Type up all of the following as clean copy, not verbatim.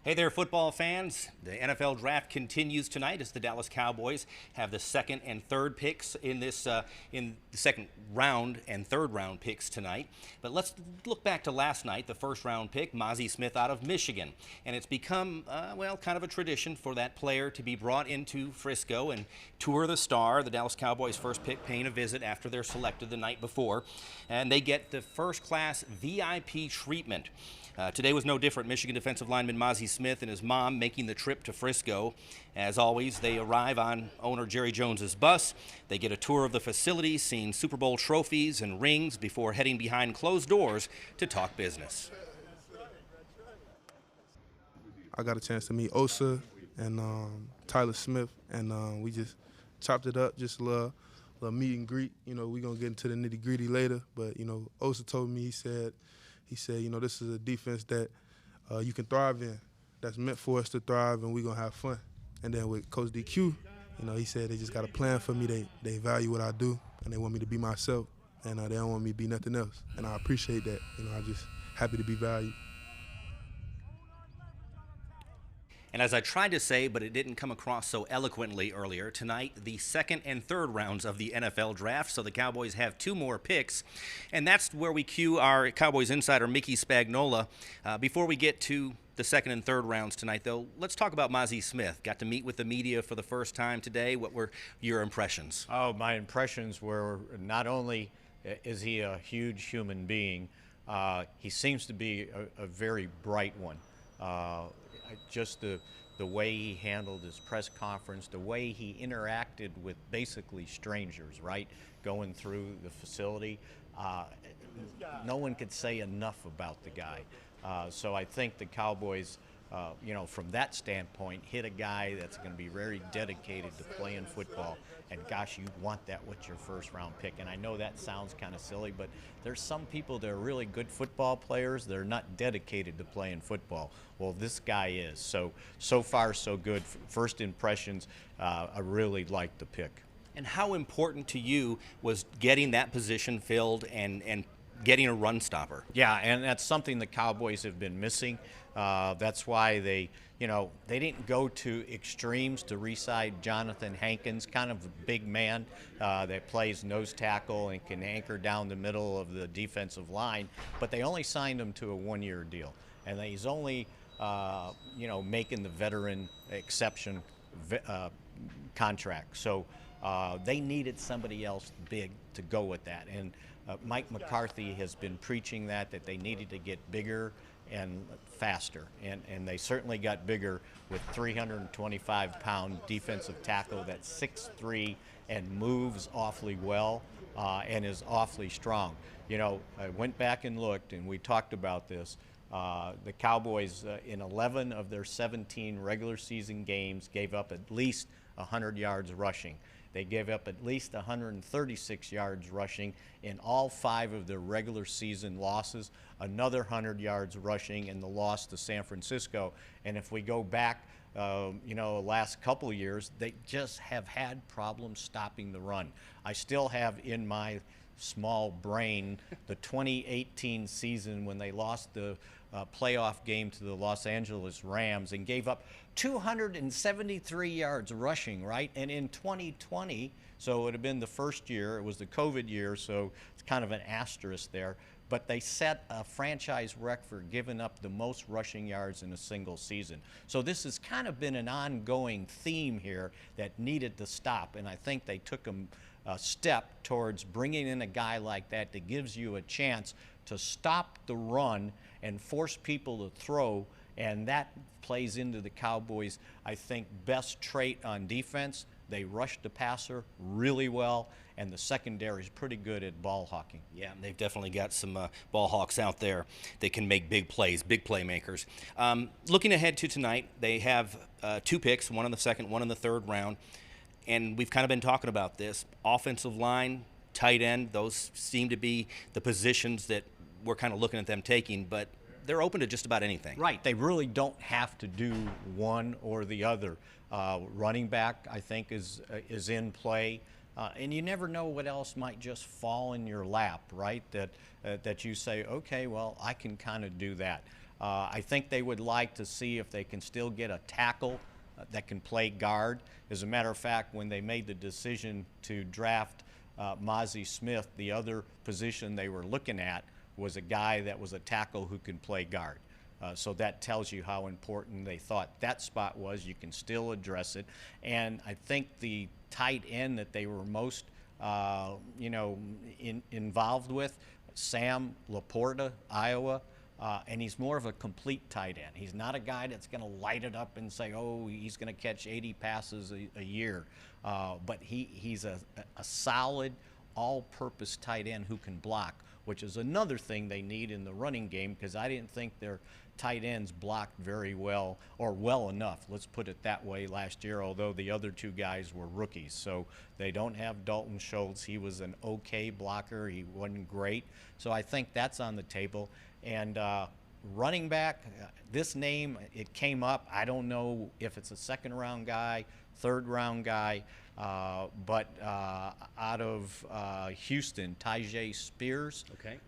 Hey there, football fans. The NFL draft continues tonight as the Dallas Cowboys have the second and third picks in in the second round and third round picks tonight. But let's look back to last night, the first round pick, Mazi Smith out of Michigan. And it's become, kind of a tradition for that player to be brought into Frisco and tour the Star, the Dallas Cowboys' first pick, paying a visit after they're selected the night before. And they get the first class VIP treatment. Today was no different. Michigan defensive lineman Mazi Smith and his mom making the trip to Frisco. As always, they arrive on owner Jerry Jones's bus. They get a tour of the facility, seeing Super Bowl trophies and rings before heading behind closed doors to talk business. I got a chance to meet Osa and Tyler Smith, and we just chopped it up, just a little meet and greet. You know, we're going to get into the nitty-gritty later, but, you know, Osa told me, he said, you know, this is a defense that you can thrive in, that's meant for us to thrive, and we're going to have fun. And then with Coach DQ, you know, he said they just got a plan for me. They value what I do, and they want me to be myself, and they don't want me to be nothing else. And I appreciate that. You know, I'm just happy to be valued. And as I tried to say, but it didn't come across so eloquently earlier, tonight the second and third rounds of the NFL draft, so the Cowboys have two more picks. And that's where we cue our Cowboys insider, Mickey Spagnola. Before we get to the second and third rounds tonight, though, let's talk about Mazi Smith. Got to meet with the media for the first time today. What were your impressions? Oh, my impressions were not only is he a huge human being, he seems to be a very bright one. Just the way he handled his press conference, the way he interacted with basically strangers, right, going through the facility. No one could say enough about the guy. So I think the Cowboys, from that standpoint, hit a guy that's going to be very dedicated to playing football. And gosh, you want that with your first round pick. And I know that sounds kind of silly, but there's some people that are really good football players. They're not dedicated to playing football. Well, this guy is. So far, so good. First impressions, I really liked the pick. And how important to you was getting that position filled and getting a run stopper? Yeah, and that's something the Cowboys have been missing. That's why they didn't go to extremes to re-sign Jonathan Hankins, kind of a big man that plays nose tackle and can anchor down the middle of the defensive line, but they only signed him to a one-year deal. And he's only, making the veteran exception contract. So they needed somebody else big to go with that. And Mike McCarthy has been preaching that they needed to get bigger and faster, and they certainly got bigger with 325-pound defensive tackle that's 6'3" and moves awfully well and is awfully strong. You know, I went back and looked, and we talked about this. The Cowboys, in 11 of their 17 regular season games, gave up at least 100 yards rushing. They gave up at least 136 yards rushing in all 5 of their regular season losses, another 100 yards rushing in the loss to San Francisco. And if we go back, last couple of years, they just have had problems stopping the run. I still have in my small brain the 2018 season when they lost the playoff game to the Los Angeles Rams and gave up 273 yards rushing, right? And in 2020, so it would have been the first year, it was the COVID year, so it's kind of an asterisk there, but they set a franchise record for giving up the most rushing yards in a single season. So this has kind of been an ongoing theme here that needed to stop, and I think they took a step towards bringing in a guy like that gives you a chance to stop the run and force people to throw, and that plays into the Cowboys' I think best trait on defense. They rush the passer really well, and the secondary is pretty good at ball hawking. Yeah, they've definitely got some ball hawks out there that can make big plays, big playmakers. Looking ahead to tonight, they have 2 picks, one in the second, one in the third round, and we've kind of been talking about this. Offensive line, tight end, those seem to be the positions that we're kind of looking at them taking, but they're open to just about anything. Right. They really don't have to do one or the other. Running back, I think, is in play. And you never know what else might just fall in your lap, right? That you say, okay, well, I can kind of do that. I think they would like to see if they can still get a tackle that can play guard. As a matter of fact, when they made the decision to draft Mozzie Smith, the other position they were looking at was a guy that was a tackle who can play guard. So that tells you how important they thought that spot was. You can still address it. And I think the tight end that they were most, involved with, Sam Laporta, Iowa, and he's more of a complete tight end. He's not a guy that's going to light it up and say, oh, he's going to catch 80 passes a year. But he's a solid, all-purpose tight end who can block, which is another thing they need in the running game, because I didn't think their tight ends blocked very well, or well enough, let's put it that way, last year, although the other two guys were rookies. So they don't have Dalton Schultz. He was an okay blocker. He wasn't great. So I think that's on the table. And running back, this name, it came up. I don't know if it's a second-round guy, third-round guy, but out of Houston, Tyjae Spears. Okay.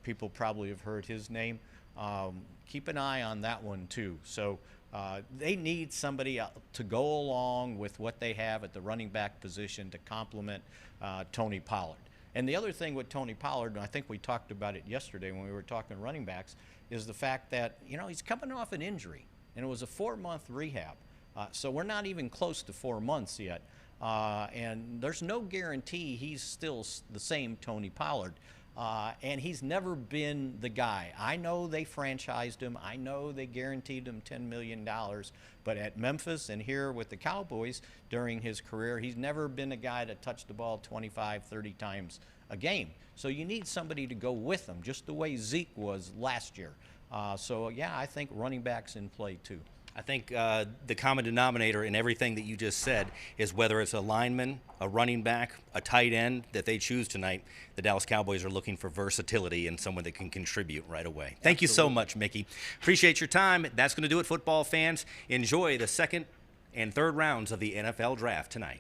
People probably have heard his name. Keep an eye on that one too. So they need somebody to go along with what they have at the running back position to complement Tony Pollard. And the other thing with Tony Pollard, and I think we talked about it yesterday when we were talking running backs, is the fact that, he's coming off an injury, and it was a 4-month rehab. So we're not even close to 4 months yet. And there's no guarantee he's still the same Tony Pollard. And he's never been the guy. I know they franchised him. I know they guaranteed him $10 million. But at Memphis and here with the Cowboys during his career, he's never been a guy that touched the ball 25, 30 times a game. So you need somebody to go with him, just the way Zeke was last year. Yeah, I think running back's in play too. I think the common denominator in everything that you just said is whether it's a lineman, a running back, a tight end that they choose tonight, the Dallas Cowboys are looking for versatility and someone that can contribute right away. Thank you so much, Mickey. Appreciate your time. That's going to do it, football fans. Enjoy the second and third rounds of the NFL Draft tonight.